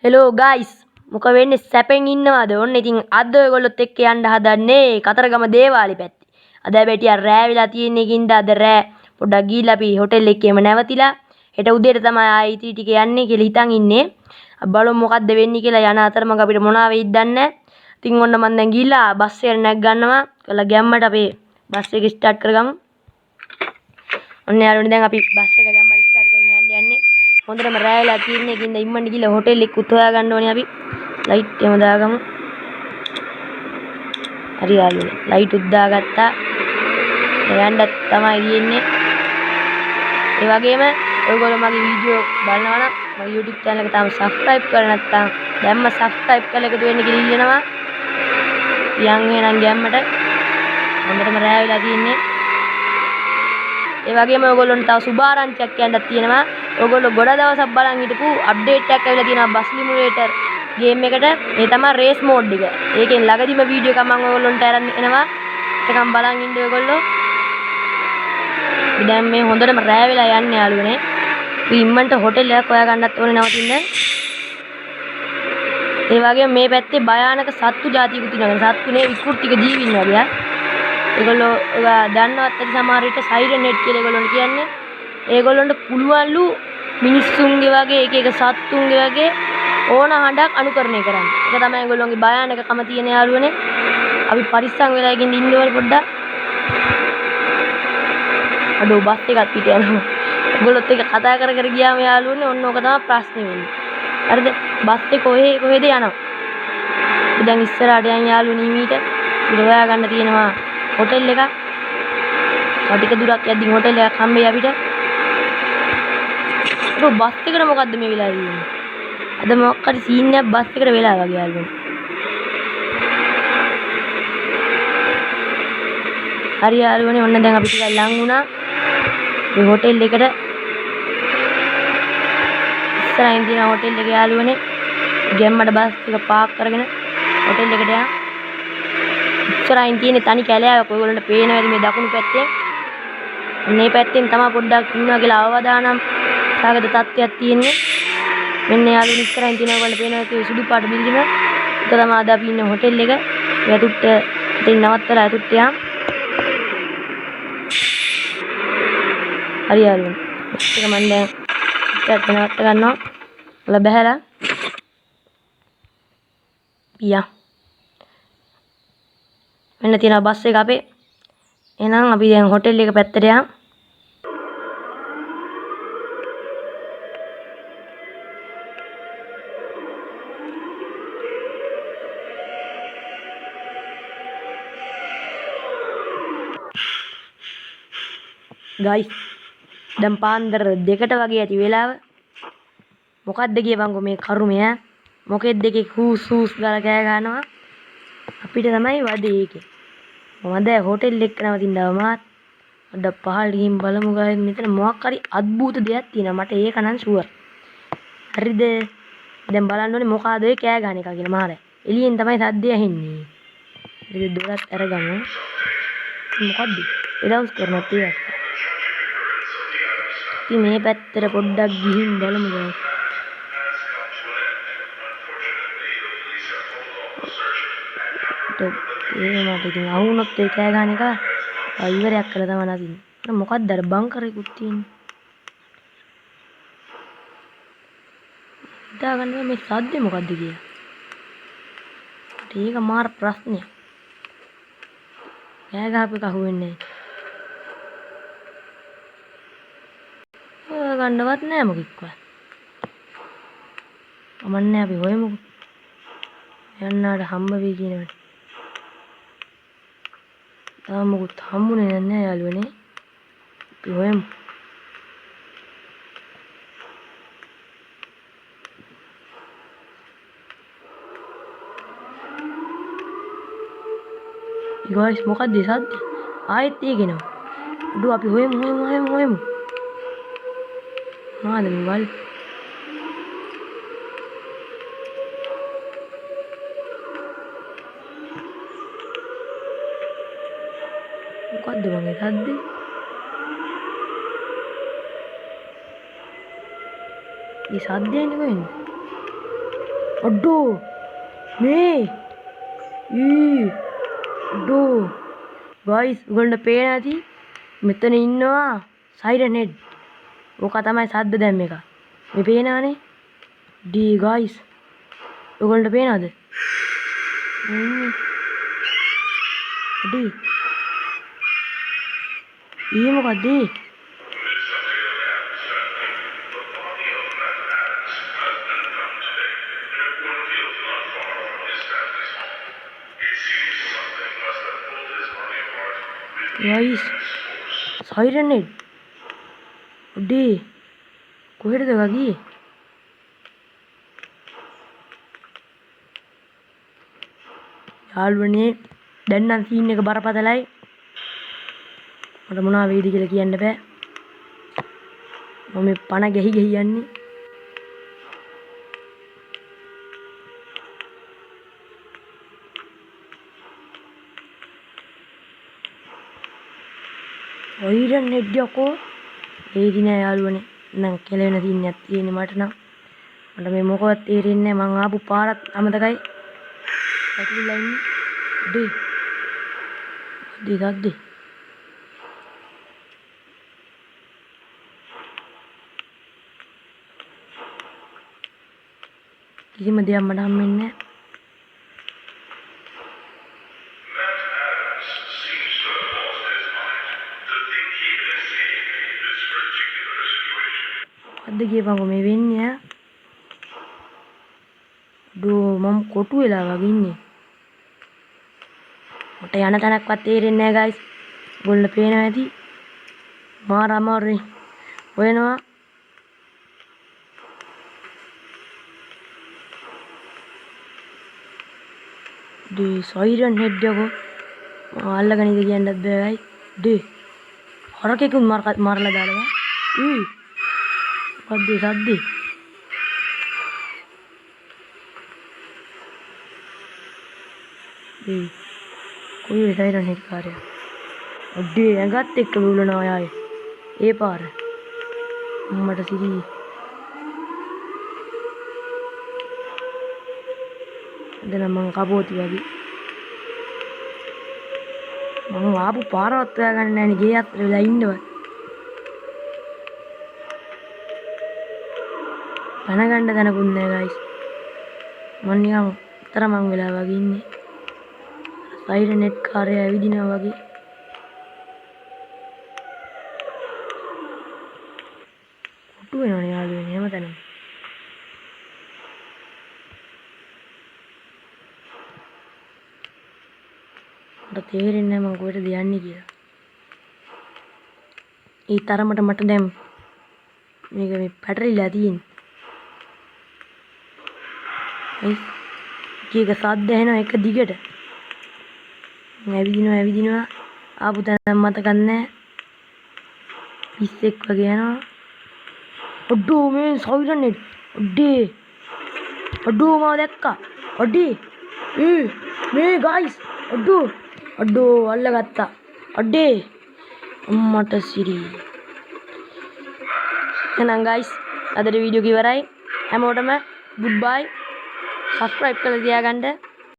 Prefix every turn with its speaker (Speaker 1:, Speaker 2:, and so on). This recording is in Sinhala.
Speaker 1: හෙලෝ ගයිස් මොක වෙන්නේ සැපෙන් ඉන්නවද? ඔන්න ඉතින් අද ඔයගොල්ලොත් එක්ක යන්න හදන්නේ කතරගම දේවාලේ පැත්තේ. අද හැබැයි ටිකක් රෑ වෙලා තියෙන එකින්ද අද රෑ පොඩ්ඩක් ගිහිල්ලා අපි හොටෙල් එකේම නැවතිලා හෙට උදේට තමයි ආයි ඉතිරි ටික යන්නේ කියලා හිතන් ඉන්නේ. බලමු මොකද්ද වෙන්නේ කියලා. යන අතරමඟ අපිට මොනවා වෙයිද දන්නේ නැහැ. ඉතින් ඔන්න මම දැන් ගිහිල්ලා බස් එකට නැග් ගන්නවා. කළා ගැම්මට අපේ බස් එක ස්ටාර්ට් කරගමු. ඔන්න යාළුවනේ දැන් අපි බස් එක ගැම්මට ස්ටාර්ට් කරගෙන යන්නේ. හොඳටම රෑ වෙලා තියෙන එකින්ද ඉම්මන් ගිහලා හොටෙල් එක උත්හොයා ගන්න ඕනේ අපි. ලයිට් එකම දාගමු. හරි යාළුවනේ. ලයිට් උත් දාගත්තා. යන්න තමයි ගියන්නේ. ඒ වගේම ඔයගොල්ලෝ මගේ වීඩියෝ බලනවා නම් මගේ YouTube channel එක තාම subscribe කරලා නැත්නම් දැම්ම subscribe කරලා එකතු වෙන්න කියලා ඉල්ලනවා. යන් වෙනන් ගැම්මට. හොඳටම රෑ වෙලා තියෙන්නේ. ඒ වගේම ඔයගොල්ලොන්ට තව සුභාරංචියක් කියන්නත් තියෙනවා. ඔයගොල්ලෝ ගොඩ දවසක් බලන් හිටපු අප්ඩේට් එකක් ඇවිල්ලා තියෙනවා බස් සිමුලේටර් ගේම් එකට. මේ තමයි රේස් මෝඩ් එක. ඒකෙන් ළඟදිම වීඩියෝ එකක් මම ඔයගොල්ලොන්ට අරන් එනවා. ඒකම් බලන් ඉන්න ඔයගොල්ලෝ. දැන් මේ හොඳටම රෑ වෙලා යන්නේ යාළුවනේ. අපි ඉම්මන්ට හොටෙල් එකක් හොයා ගන්නත් ඕනේ නවතින්න. ඒ වගේම මේ පැත්තේ භයානක සත්තු జాතියකුත් ඉන්නවා. සත්තු නේ විකෘතික ජීවීන් වගේ. ඒගොල්ලෝ දන්නවත් ඇති සමහර විට සයිරන් හෙඩ් කියලා ඒගොල්ලන්ට කියන්නේ. ඒගොල්ලන්ට පුළුවන්ලු මිනිස්සුන්ගේ වගේ එක එක සත්තුන්ගේ වගේ ඕන හඬක් අනුකරණය කරන්න. ඒක තමයි ඒගොල්ලන්ගේ භයානකකම තියෙන යාළුවනේ. අපි පරිස්සම් වෙලා ඉඳින්න ඉන්න ඕනේ පොඩ්ඩක්. අඩෝ බස් එකක් පිට යනවා. ඒගොල්ලොත් එක්ක කතා කර කර ගියාම යාළුවනේ ඔන්න ඕක තමයි ප්‍රශ්නේ වෙන්නේ. හරිද? බස් එක කොහෙද යනවා? අපි දැන් ඉස්සරහට යන් යාළුවනේ මීට. ඉත හොයා ගන්න තියෙනවා හොටෙල් එකක්. ටික දුරක් යද්දී හොටෙල් එකක් හම්බෙයි අපිට. ඒක බස් එකට මොකද්ද මේ වෙලාවේ වෙන්නේ? අද මොකක් හරි සීන් එකක් බස් එකට වෙලා වගේ යාළුවනේ. හරි යාළුවනේ ඔන්න දැන් අපි ටිකක් ලං වුණා. මේ හොටෙල් එකට ඉස්සරහින් තියෙන හොටෙල් එක යාළුවනේ. ගැම්මට බස් එක පාක් කරගෙන හොටෙල් එකට යන්න. ඉස්සරහින් තියෙන තනි කැලෑවක් ඔයගොල්ලන්ට පේනවා ඇති මේ දකුණු පැත්තේ. මේ පැත්තෙන් තමයි පොඩ්ඩක් ඉන්නවා කියලා අවවාදානම් සාගත තත්ත්වයක් තියෙන්නේ. මෙන්න යාළුවනේ ඉස්සරහින් තියෙන ඔයගොල්ලන්ට පේනවා ඒ සුදු පාට බිල්ඩිම. ඒක තමයි අද අපි ඉන්න හොටෙල් එක. යතුට්ට ඉතින් නවත්තලා යතුට්ට යන්න. හරි යාළුවනේ. ඒක මම දැන් ඉස්සරහට නවත්ත ගන්නවා. ඔයාලා බහැලා. පියා. මෙන්න තියෙනවා බස් එක අපේ. එහෙනම් අපි දැන් හොටෙල් එක පැත්තට යමු. ගයිස් දැන් පාන්දර 2ට වගේ ඇති වෙලාව. මොකද්ද කියපන්කෝ මේ කරුමය? මොකෙද්ද එකේ හූස් හූස් ගාලා කෑ ගන්නවා. අපිට තමයි වදේ ඒකේ. මම දැන් හොටෙල් එක නවතිනවා මාත්. අද පහළ ගිහින් බලමු ගායස් මෙතන මොකක් හරි අద్භූත දෙයක් තියෙනවා. මට ඒක නම් ෂුවර්. හරිද? දැන් බලන්න ඕනේ මොකಾದ ඔය කෑ ගහන එක කියලා මාර. එළියෙන් තමයි සද්දය ඇහෙන්නේ. හරිද? දොරත් අරගමු. මොකද්ද? එලවුස් කරනවා තියක්. ඉතින් මේ පැත්තට පොඩ්ඩක් ගිහින් බලමු ගායස්. ඒ මට ඉතින් අහුනොත් ඒ කෑ ගහන එක ඉවරයක් කළා තමයි නදින්නේ. මොකක්ද අර බංකරේකුත් තියෙන්නේ. හිතාගන්න මේ සද්දේ මොකද්ද කියලා. ඒක මාර ප්‍රශ්නයක්. කෑ ගහපු එක අහුවෙන්නේ නැහැ. ගන්නවත් නෑ මොකෙක්වත්. අමන්නේ අපි හොයමු. යන්නාට හම්බ වෙයි කියනවට. තාම මොකුත් හම්බුනේ නැහැ යාළුවනේ. අපි හොයමු. ගයිස් මොකක්ද ඒ සද්ද? ආයෙත් ඒකේනවා. අඩෝ අපි හොයමු. මාද මොබයිල්. මොකද්ද මගේ සද්දේ? මේ සද්දයන්නේ කොහෙන්ද? අඩෝ මේ අඩෝ ගයිස් උගලන්ට පේන ඇති මෙතන ඉන්නවා සයිරන් හෙඩ්. ඕක තමයි සද්ද දැන් මේක. මේ පේනවනේ. ඩී ගයිස් උගලන්ට පේනවද? ඩී ඊ මොකද්ද? ගයිස් සයිරන් හෙඩ් ඩී කොහෙටද ගියේ? යාළුවනේ දැන් නම් සීන් එක බරපතලයි. මට මොනවා වෙයිද කියලා කියන්න බෑ. මම මේ පණ ගහි යන්නේ. සයිරන් හෙඩ් යකෝ ඒදි නෑ යාළුවනේ. නම් කෙලවෙන සීන් එකක් තියෙන්නේ මට නම්. මට මේ මොකවත් තේරෙන්නේ නෑ. මං ආපු පාරත් අමතකයි. ඇතුළේ ඉන්නේ. ඩේ කිසිම දෙයක් මට හම්බෙන්නේ නැහැ. අද ගියපන්කො මේ වෙන්නේ ඈ. මම කොටු වෙලා වගේ ඉන්නේ. මට යන තැනක්වත් තේරෙන්නේ නැහැ ගයිස්. ගොල්ල පේනවා ඇති. මාර අමාරුයි. හොයනවා. ඩේ සයිරන් හෙඩ් යකෝ. මම අල්ලගෙන ඉඳ කියන්නත් බෑ ගයිස්. ඩේ හරකෙකුත් මාරලා දාලා. සද්දේ කොයි සයිරන් හෙඩ් කාර්යය. ඩේ ඇඟත් එක්ක විලනවා යායේ. ඒ පාර මට සිරි දැන් මං කපෝති වගේ. මම ආපු පාරවත් හොයාගන්න නැහැ නේ. ගේ අතර වෙලා ඉන්නවත්. පණ ගන්න තැනකුත් නැහැ ගයිස්. මම නිකන් තරමං වෙලා වගේ ඉන්නේ. සයිරන් හෙඩ් කාර්යය ඇවිදිනවා වගේ. කොටු වෙනවනේ යාළුවනේ හැමතැනම. මට තේරෙන්නේ නැහැ මම කොහෙටද යන්නේ කියලා. ඒ තරමට මට දැන් මේක මේ පැටලිලා තියෙන්නේ. කීක සද්ද ඇහෙනවා එක දිගට. ඇවිදිනවා ආපු තැන මතක නැහැ. පිස්සෙක් වගේ යනවා. අඩෝ මේ සයිරන් හෙඩ් අඩෝ මාව දැක්කා. මේ ගයිස් අඩෝ අල්ලගත්තා. මට සිරි. එහෙනම් ගයිස් අදට වීඩියෝ එක ඉවරයි. හැමෝටම ගුඩ් බයි. සබ්ස්ක්‍රයිබ් කරලා තියාගන්න.